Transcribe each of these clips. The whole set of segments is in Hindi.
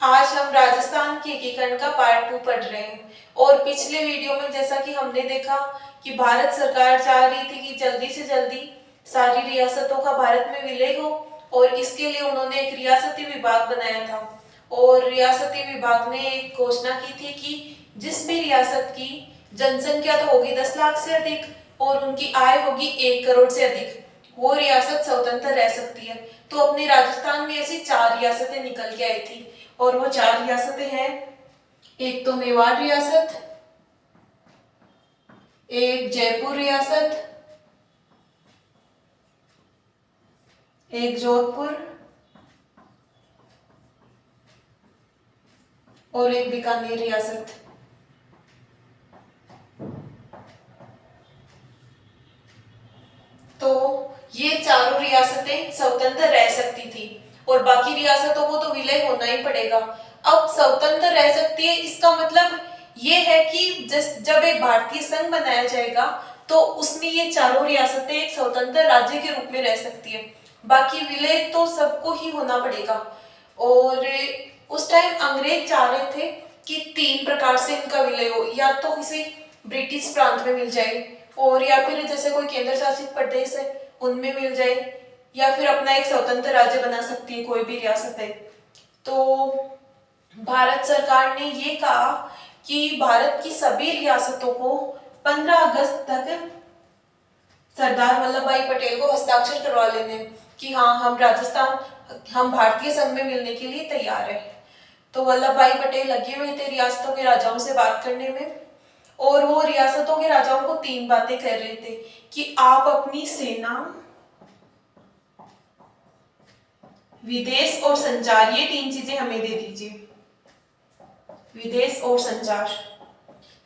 आज हम राजस्थान के एकीकरण का पार्ट 2 पढ़ रहे हैं। और पिछले वीडियो में जैसा कि हमने देखा कि भारत सरकार चाह रही थी कि जल्दी से जल्दी सारी रियासतों का भारत में विलय हो, और इसके लिए उन्होंने एक रियासती विभाग बनाया था। और रियासती विभाग ने एक घोषणा की थी कि जिस भी रियासत की जनसंख्या तो होगी 10 लाख से अधिक और उनकी आय होगी 1 करोड़ से अधिक, वो रियासत स्वतंत्र रह सकती है। तो अपने राजस्थान में ऐसी 4 रियासतें निकल के आई थी, और वो 4 रियासतें हैं। एक तो मेवाड़ रियासत, एक जयपुर रियासत, एक जोधपुर और एक बीकानेर रियासत। तो ये चारों रियासतें स्वतंत्र रह सकती थी और बाकी रियासतों को तो विलय होना ही पड़ेगा। अब स्वतंत्र रह सकती है, इसका मतलब ये है कि जब एक भारतीय संघ बनाया जाएगा तो उसमें ये चारों रियासतें एक स्वतंत्र राज्य के रूप में रह सकती है, बाकी विलय तो सबको ही होना पड़ेगा। और उस टाइम अंग्रेज चाह रहे थे कि 3 प्रकार से इनका विलय हो, या तो किसी ब्रिटिश प्रांत में मिल जाए, और या फिर जैसे कोई केंद्र शासित प्रदेश है उनमें मिल जाए, या फिर अपना एक स्वतंत्र राज्य बना सकती है कोई भी रियासत है। तो भारत सरकार ने ये कहा कि भारत की सभी रियासतों को 15 अगस्त तक सरदार वल्लभ भाई पटेल को हस्ताक्षर करवा लेने कि हाँ, हम भारतीय संघ में मिलने के लिए तैयार है। तो वल्लभ भाई पटेल लगे हुए थे रियासतों के राजाओं से बात करने में, और वो रियासतों के राजाओं को 3 बातें कह रहे थे कि आप अपनी सेना, विदेश और संचार, ये 3 चीजें हमें दे दीजिए। विदेश और संचार,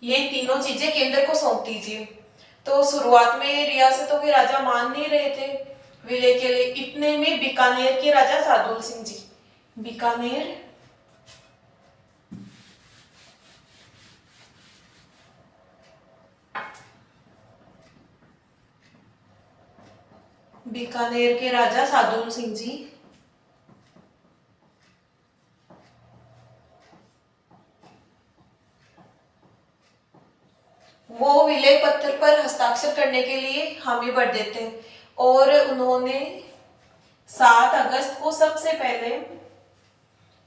ये तीनों चीजें केंद्र को सौंप दीजिए। तो शुरुआत में रियासतों के राजा मान नहीं रहे थे विलय के लिए। इतने में बीकानेर के राजा सादुल सिंह जी, बीकानेर के राजा सादुल सिंह जी वो विलय पत्र पर हस्ताक्षर करने के लिए हामी भर देते हैं, और उन्होंने 7 अगस्त को सबसे पहले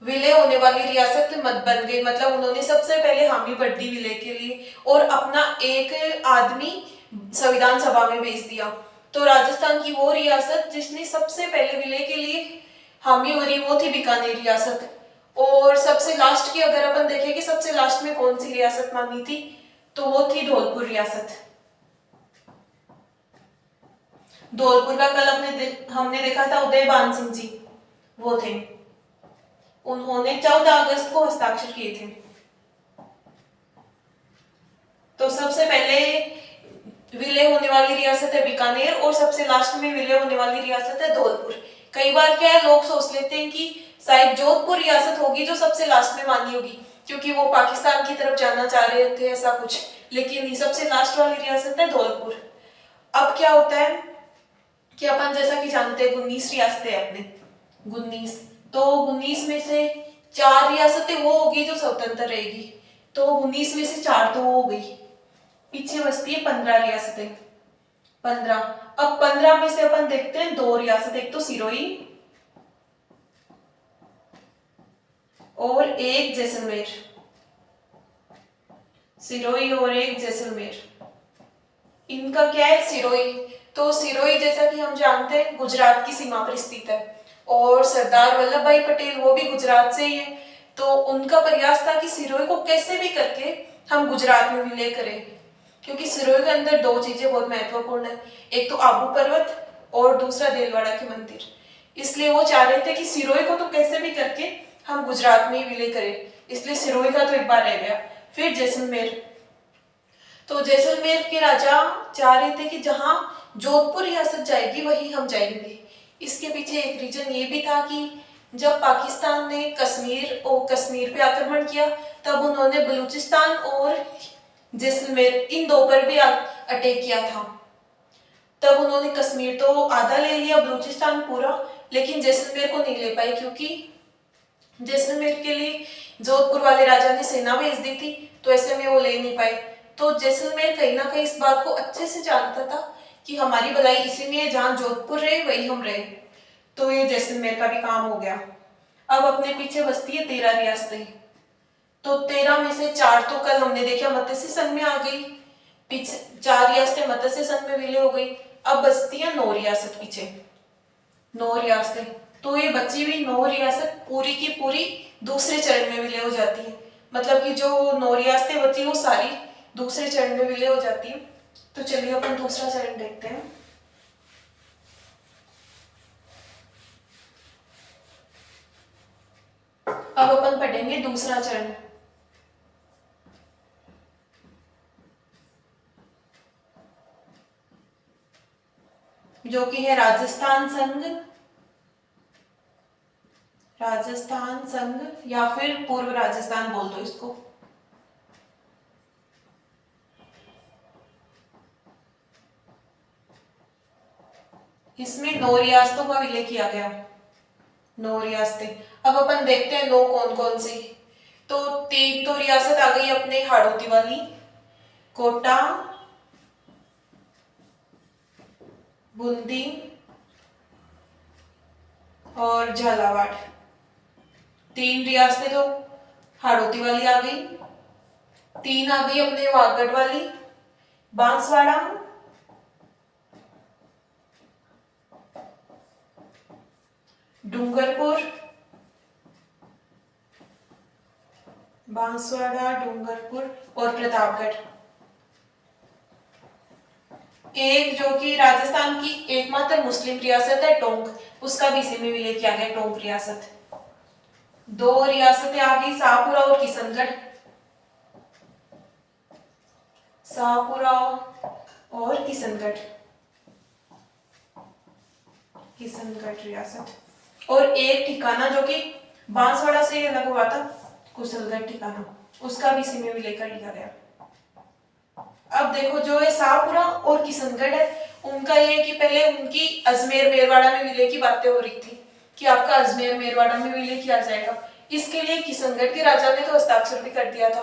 विलय होने वाली रियासत मत बन गई। मतलब उन्होंने सबसे पहले हामी भर दी विलय के लिए, और अपना एक आदमी संविधान सभा में भेज दिया। तो राजस्थान की वो रियासत जिसने सबसे पहले विलय के लिए हामी भरी वो थी बीकानेर रियासत। और सबसे लास्ट की अगर अपन देखें कि सबसे लास्ट में कौन सी रियासत मानी थी, तो वो थी धौलपुर रियासत। धौलपुर का कल हमने देखा था उदयभान सिंह जी, वो थे। उन्होंने 14 अगस्त को हस्ताक्षर किए थे। तो सबसे पहले विलय होने वाली रियासत है बीकानेर, और सबसे लास्ट में विलय होने वाली रियासत है धौलपुर। कई बार क्या है, लोग सोच लेते हैं कि शायद जोधपुर रियासत होगी जो सबसे लास्ट में मानी होगी, क्योंकि वो पाकिस्तान की तरफ जाना चाह रहे थे, ऐसा कुछ। लेकिन सबसे लास्ट वाली रियासत है धौलपुर। अब क्या होता है कि अपन जैसा कि जानते हैं 19 रियासतें अपने 19, तो 19 में से 4 रियासतें वो होगी जो स्वतंत्र रहेगी। तो 19 में से 4 तो वो हो गई, पीछे बचती है 15 रियासतें। 15। अब 15 में से अपन देखते हैं 2 रियासतें, एक तो सिरोही और एक जैसलमेर। सिरोही और एक जैसलमेर, इनका क्या है, सिरोही। तो सिरोही जैसा कि हम जानते हैं गुजरात की सीमा पर स्थित है, और सरदार वल्लभ भाई पटेल वो भी गुजरात से ही है। तो उनका प्रयास था कि सिरोही को कैसे भी करके हम गुजरात में विलय करें, क्योंकि सिरोही के अंदर 2 चीजें बहुत महत्वपूर्ण है, एक तो आबू पर्वत और दूसरा देलवाड़ा के मंदिर। इसलिए वो चाह रहे थे कि सिरोही को तो कैसे भी करके हम गुजरात में ही विलय करें, इसलिए सिरोही का तो एक बार रह गया। फिर जैसलमेर, तो जैसलमेर के राजा चाह रहे थे कि जहां जोधपुर रियासत जाएगी वही हम जाएंगे। इसके पीछे एक रीजन ये भी था कि जब पाकिस्तान ने कश्मीर पे आक्रमण किया, तब उन्होंने बलूचिस्तान और जैसलमेर इन 2 पर भी अटैक किया था। तब उन्होंने कश्मीर तो आधा ले लिया, बलूचिस्तान पूरा, लेकिन जैसलमेर को नहीं ले पाए, क्योंकि जैसलमेर के लिए जोधपुर वाले राजा ने सेना भेज दी थी, तो ऐसे में वो ले नहीं पाए। तो जैसलमेर कहीं ना कहीं इस बात को अच्छे से जानता था कि हमारी भलाई इसी में है, जहाँ जोधपुर रहे वही हम रहे। तो ये जैसलमेर का भी काम हो गया। अब अपने पीछे बचती है 13 रियासतें। तो 13 में से 4 तो कल हमने देखा मत्स्य संघ में आ गई, पीछे 4 रियासतें मत्स्य संघ में विलय हो गई। अब बचती है 9 रियासत पीछे, 9 रियासतें। तो ये बची हुई 9 रियासत पूरी की पूरी दूसरे चरण में विलय हो जाती है। मतलब कि जो 9 रियासतें बची वो सारी दूसरे चरण में विलय हो जाती है। तो चलिए अपन दूसरा चरण देखते हैं। अब अपन पढ़ेंगे दूसरा चरण, जो कि है राजस्थान संघ, राजस्थान संघ या फिर पूर्व राजस्थान बोल दो इसको। इसमें 9 रियासतों का विलय किया गया, 9 रियासतें। अब अपन देखते हैं 9 कौन कौन सी। तो 3 तो रियासत आ गई अपने हाड़ौती वाली, कोटा, बूंदी और झालावाड़। 3 रियासतें तो हाड़ौती वाली आ गई, 3 आ गई अपने वागड़ वाली, बांसवाड़ा, डूंगरपुर, बांसवाड़ा, डूंगरपुर और प्रतापगढ़। एक जो कि राजस्थान की एकमात्र मुस्लिम रियासत है टोंक, उसका भी इसी में विलय किया गया, टोंक रियासत। 2 रियासतें आ गई शाहपुरा और किशनगढ़, शाहपुरा और किशनगढ़, किशनगढ़ रियासत। और एक ठिकाना जो कि बांसवाड़ा से अलग हुआ था, कुशलगढ़ ठिकाना, उसका भी इसी में विलय कर लिया गया। अब देखो जो है शाहपुरा और किशनगढ़ है, उनका ये है कि पहले उनकी अजमेर मेरवाड़ा में विलय की बातें हो रही थी कि आपका अजमेर मेरवाड़ा में विलय किया जाएगा। इसके लिए किशनगढ़ के राजा ने तो हस्ताक्षर भी कर दिया था,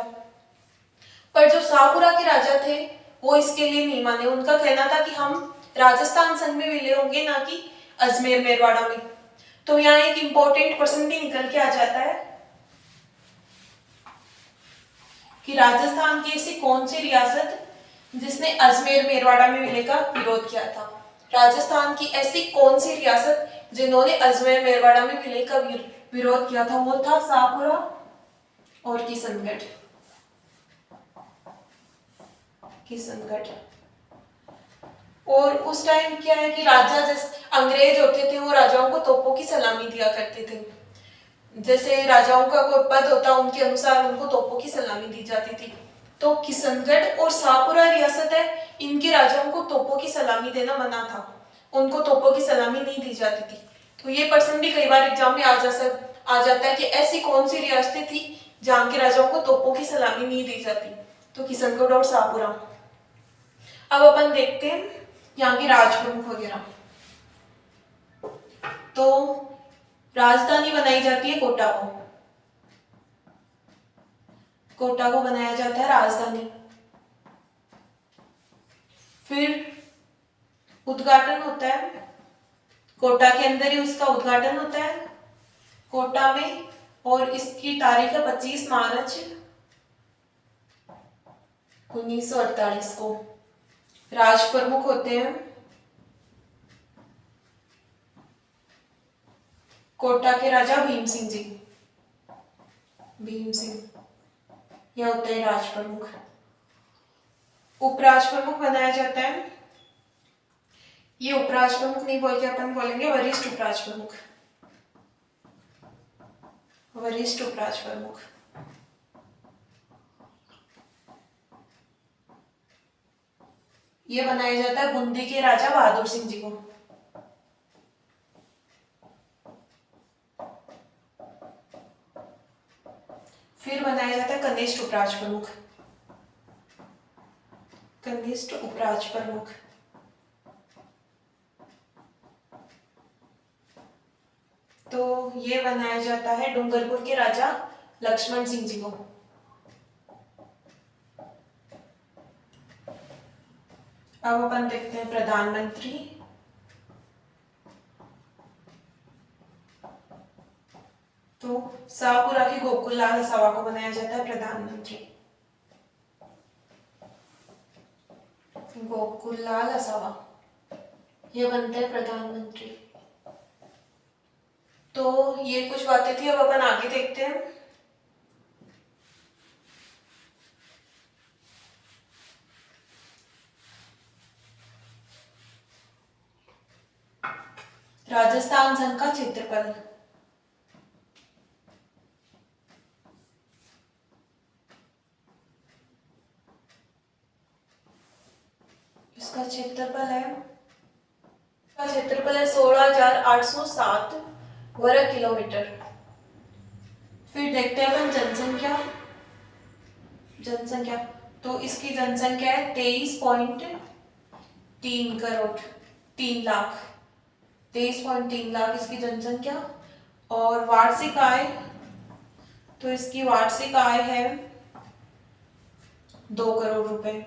पर जो शाहपुरा के राजा थे वो इसके लिए नहीं माने। उनका कहना था कि हम राजस्थान संघ में विलय होंगे, ना कि अजमेर मेरवाड़ा में। तो यहाँ एक इंपॉर्टेंट क्वेश्चन भी निकल के आ जाता है कि राजस्थान की ऐसी कौन सी रियासत जिसने अजमेर मेरवाड़ा में विलय का विरोध किया था। राजस्थान की ऐसी कौन सी रियासत जिन्होंने अजमेर मेरवाड़ा में विलय का विरोध किया था, वो था शाहपुरा और किशनगढ़, किशनगढ़। और उस टाइम क्या है कि राजा जैसे अंग्रेज होते थे वो राजाओं को तोपों की सलामी दिया करते थे। जैसे राजाओं का कोई पद होता उनके अनुसार उनको तोपों की सलामी दी जाती थी। तो किशनगढ़ और शाहपुरा रियासत है, इनके राजाओं को तोपों की सलामी देना मना था, उनको तोपों की सलामी नहीं दी जाती थी। तो ये प्रश्न भी कई बार एग्जाम में आ जाता है कि ऐसी कौन सी रियासतें थी जहाँ के राजाओं को तोपों की सलामी नहीं दी जाती। तो किशनगढ़ और शाहपुरा। अब अपन देखते हैं यहाँ के राज प्रमुख वगैरह। तो राजधानी बनाई जाती है कोटा को, कोटा को बनाया जाता है राजधानी। फिर उद्घाटन होता है, कोटा के अंदर ही उसका उद्घाटन होता है कोटा में, और इसकी तारीख है 25 मार्च 1948 को। राज प्रमुख होते हैं कोटा के राजा भीम सिंह जी, भीम सिंह, यह होते हैं राज प्रमुख। उपराज प्रमुख बनाया जाता है, ये उपराज प्रमुख नहीं बोल के अपन बोलेंगे वरिष्ठ उपराज प्रमुख, वरिष्ठ उपराज प्रमुख। ये बनाया जाता है बूंदी के राजा बहादुर सिंह जी को। फिर बनाया जाता है कनिष्ठ उपराज प्रमुख, कनिष्ठ उपराज प्रमुख। तो ये बनाया जाता है डूंगरपुर के राजा लक्ष्मण सिंह जी को। अब अपन देखते हैं प्रधानमंत्री। तो शाहपुरा के गोकुल लाल असावा को बनाया जाता है प्रधानमंत्री। गोकुल लाल असावा ये बनते हैं प्रधानमंत्री। तो ये कुछ बातें थी, अब अपन आगे देखते हैं। राजस्थान संघ का क्षेत्रफल। इसका क्षेत्रफल है 16,807 वर्ग किलोमीटर। फिर देखते हैं अपन जनसंख्या। तो इसकी जनसंख्या है 23.3 करोड़, 3 लाख, 23.3 लाख इसकी जनसंख्या। और वार्षिक आय, तो इसकी वार्षिक आय है 2 करोड़ रुपए।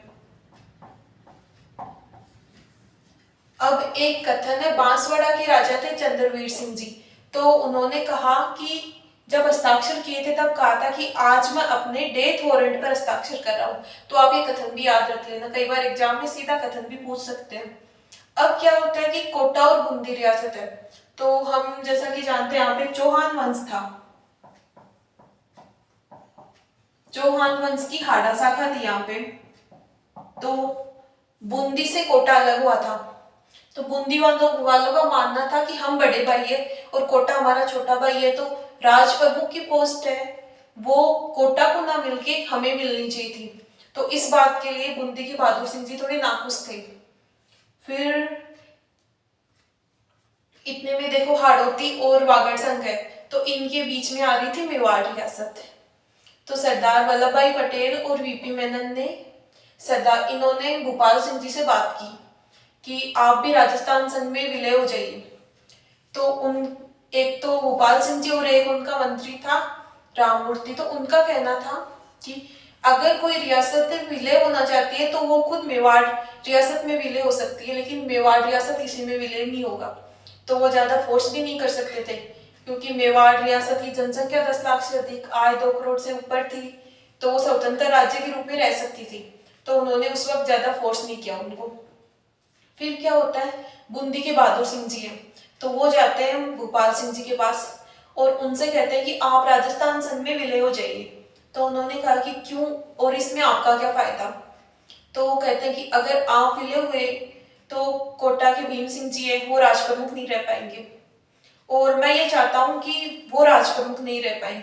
अब एक कथन है, बांसवाड़ा के राजा थे चंद्रवीर सिंह जी। तो उन्होंने कहा कि जब हस्ताक्षर किए थे तब कहा था कि आज मैं अपने डेथ वारंट पर हस्ताक्षर कर रहा हूं। तो आप ये कथन भी याद रख लेना, कई बार एग्जाम में सीधा कथन भी पूछ सकते हैं। अब क्या होता है कि कोटा और बूंदी रियासत है। तो हम जैसा कि जानते हैं यहाँ पे चौहान वंश था, चौहान वंश की हाड़ा शाखा थी यहाँ पे। तो बूंदी से कोटा अलग हुआ था। तो बूंदी वालों का मानना था कि हम बड़े भाई है और कोटा हमारा छोटा भाई है, तो राज प्रमुख की पोस्ट है वो कोटा को ना मिलके हमें मिलनी चाहिए थी। तो इस बात के लिए बूंदी के बहादुर सिंह जी थोड़े नाखुश थे। फिर इतने में देखो हाड़ौती और वागड़ संघ है, तो इनके बीच में आ रही थी मेवाड़ रियासत। तो सरदार वल्लभ भाई पटेल और वीपी मेनन ने इन्होंने भोपाल सिंह जी से बात की कि आप भी राजस्थान संघ में विलय हो जाइए। तो एक तो भोपाल सिंह जी और एक उनका मंत्री था राममूर्ति। तो उनका कहना था कि अगर कोई रियासत विलय होना चाहती है तो वो खुद मेवाड़ रियासत में विलय हो सकती है, लेकिन मेवाड़ रियासत किसी में विलय नहीं होगा। तो वो ज्यादा फोर्स भी नहीं कर सकते थे, क्योंकि मेवाड़ रियासत की जनसंख्या 10 लाख से अधिक, आय 2 करोड़ से ऊपर थी, तो वो स्वतंत्र राज्य के रूप में रह सकती थी। तो उन्होंने उस वक्त ज्यादा फोर्स नहीं किया उनको। फिर क्या होता है, बूंदी के बहादुर सिंह जी हैं, तो वो जाते हैं भोपाल सिंह जी के पास और उनसे कहते हैं कि आप राजस्थान संघ में विलय हो जाइए। तो उन्होंने कहा कि क्यों और इसमें आपका क्या फायदा। तो वो कहते हैं कि अगर आप विलय हुए तो कोटा के भीम सिंह जी है वो राजप्रमुख नहीं रह पाएंगे, और मैं ये चाहता हूँ कि वो राजप्रमुख नहीं रह पाए।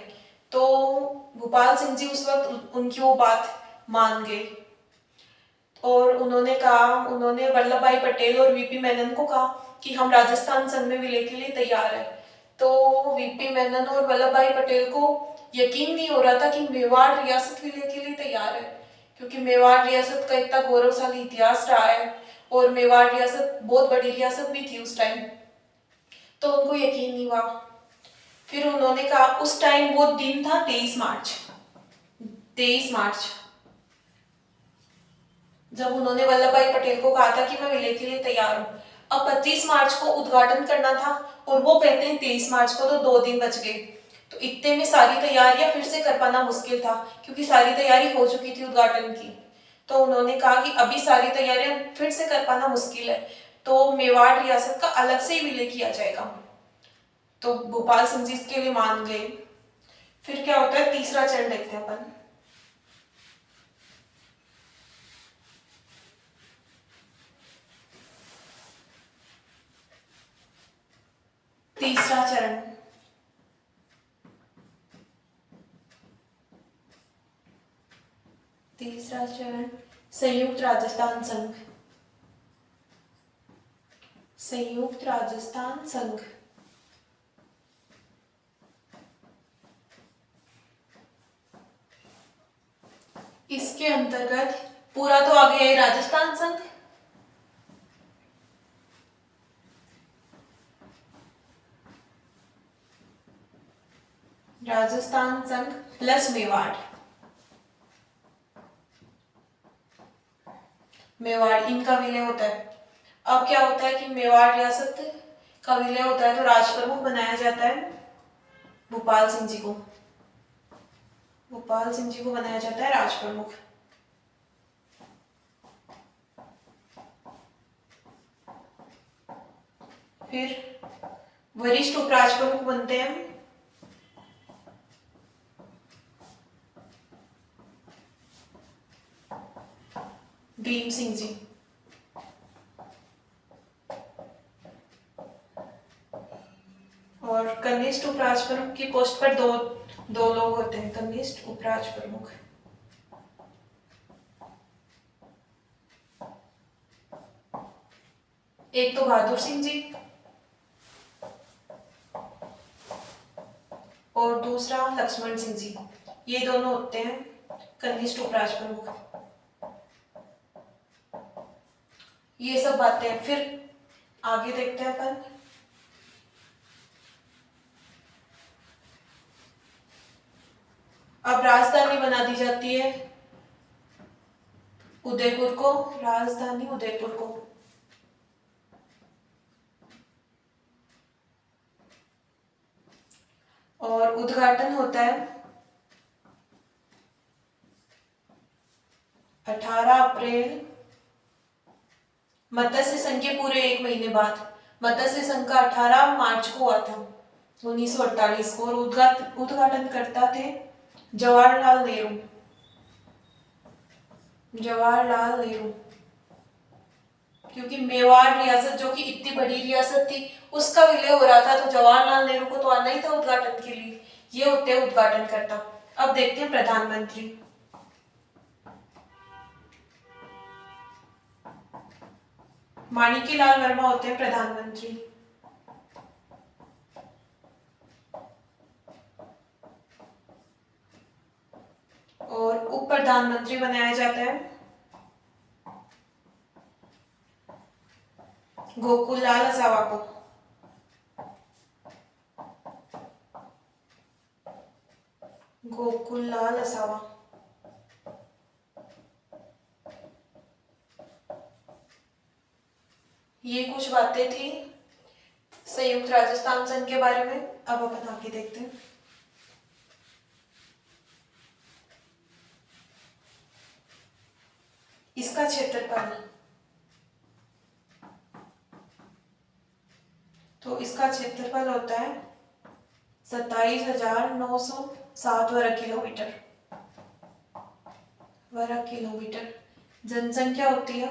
तो भोपाल सिंह जी उस वक्त उनकी वो बात मान गए और उन्होंने वल्लभ भाई पटेल और वीपी मेनन को कहा कि हम राजस्थान संघ में विलय के लिए तैयार है। तो वीपी मेनन और वल्लभ भाई पटेल को यकीन नहीं हो रहा था कि मेवाड़ रियासत विलय के लिए तैयार है, क्योंकि मेवाड़ रियासत का इतना गौरवशाली इतिहास रहा है और मेवाड़ रियासत बहुत बड़ी रियासत भी थी उस टाइम। तो उनको यकीन नहीं हुआ। फिर उन्होंने कहा, उस टाइम वो दिन था 23 मार्च, जब उन्होंने वल्लभ भाई पटेल को कहा था कि मैं विलय के लिए तैयार हूं। अब 25 मार्च को उद्घाटन करना था और वो कहते हैं 23 मार्च को, तो 2 दिन बच गए। तो इतने में सारी तैयारियां फिर से कर पाना मुश्किल था, क्योंकि सारी तैयारी हो चुकी थी उद्घाटन की। तो उन्होंने कहा कि अभी सारी तैयारियां फिर से कर पाना मुश्किल है, तो मेवाड़ रियासत का अलग से ही विलय किया जाएगा। तो भोपाल सिंह जी इसके लिए मान गए। फिर क्या होता है, तीसरा चरण देखते हैं अपन। तीसरा चरण, संयुक्त राजस्थान संघ। संयुक्त राजस्थान संघ इसके अंतर्गत पूरा तो आ गया है राजस्थान संघ, राजस्थान संघ प्लस मेवाड़, मेवाड़ इनका विलय होता है। अब क्या होता है कि मेवाड़ रियासत का विलय होता है तो राज प्रमुख बनाया जाता है भूपाल सिंह जी को, भूपाल सिंह जी को बनाया जाता है राज प्रमुख। फिर वरिष्ठ उपराज प्रमुख बनते हैं भीम सिंह जी, और कनिष्ठ उपराज प्रमुख की पोस्ट पर दो लोग होते हैं, कनिष्ठ उपराज प्रमुख। एक तो बहादुर सिंह जी और दूसरा लक्ष्मण सिंह जी, ये दोनों होते हैं कनिष्ठ उपराज प्रमुख। ये सब बातें फिर आगे देखते हैं अपन। अब राजधानी बना दी जाती है उदयपुर को, राजधानी उदयपुर को। और उद्घाटन होता है 18 अप्रैल, मत्स्य संघ के पूरे एक महीने बाद। मत्स्य संघ का 18 मार्च को हुआ था 1948 को, और उद्घाटन करता थे जवाहरलाल नेहरू, जवाहरलाल नेहरू। क्योंकि मेवाड़ रियासत जो कि इतनी बड़ी रियासत थी उसका विलय हो रहा था, तो जवाहरलाल नेहरू को तो आना ही था उद्घाटन के लिए, ये होते हैं उद्घाटन करता। अब देखते हैं प्रधानमंत्री। माणिक्यलाल वर्मा होते हैं प्रधानमंत्री। और उप प्रधानमंत्री बनाया जाता है गोकुललाल असावा को। गोकुललाल असावा। ये कुछ बातें थी संयुक्त राजस्थान संघ के बारे में। अब अपन आगे देखते हैं। इसका क्षेत्रफल, तो इसका क्षेत्रफल होता है 27,907 वर्ग किलोमीटर, वर्ग किलोमीटर। जनसंख्या होती है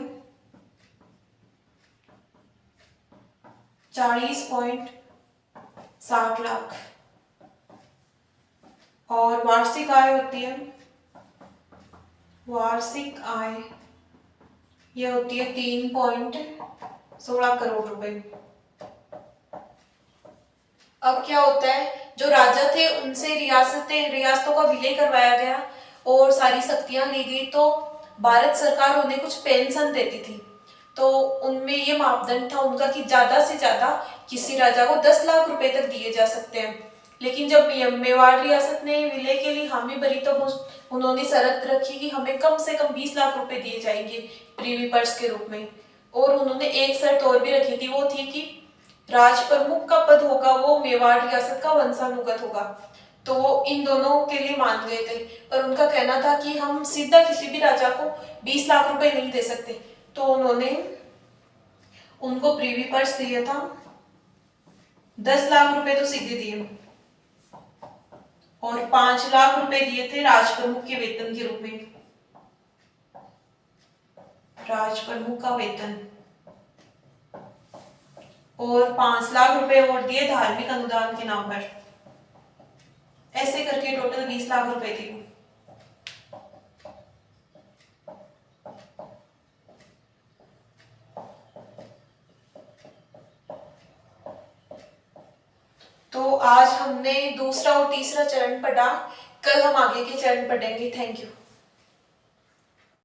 40.60 लाख, और वार्षिक आय होती है, वार्षिक आय ये होती है 3.16 करोड़ रुपए। अब क्या होता है, जो राजा थे उनसे रियासतों का विलय करवाया गया और सारी शक्तियां ली गई, तो भारत सरकार उन्हें कुछ पेंशन देती थी। तो उनमें ये मापदंड था उनका कि ज्यादा से ज्यादा किसी राजा को 10 लाख रुपए तक दिए जा सकते हैं। लेकिन जब मेवाड़ रियासत ने विलय के लिए हामी भरी तो उन्होंने शर्त रखी कि हमें कम से कम 20 लाख रुपए दिए जाएंगे प्रीवी पर्स के रूप में। और उन्होंने एक शर्त और भी रखी थी, वो थी कि राज प्रमुख का पद होगा वो मेवाड़ रियासत का वंशानुगत होगा। तो वो इन दोनों के लिए मान गए थे, पर उनका कहना था कि हम सीधा किसी भी राजा को 20 लाख रुपए नहीं दे सकते। तो उन्होंने उनको प्रीवी पर्स दिया था, 10 लाख रुपए तो सीधे दिए और 5 लाख रुपए दिए थे राज प्रमुख के वेतन के रूप में, राज प्रमुख का वेतन, और 5 लाख रुपए और दिए धार्मिक अनुदान के नाम पर। ऐसे करके टोटल 20 लाख रुपए थी। तो आज हमने दूसरा और तीसरा चरण पढ़ा, कल हम आगे के चरण पढ़ेंगे। Thank you.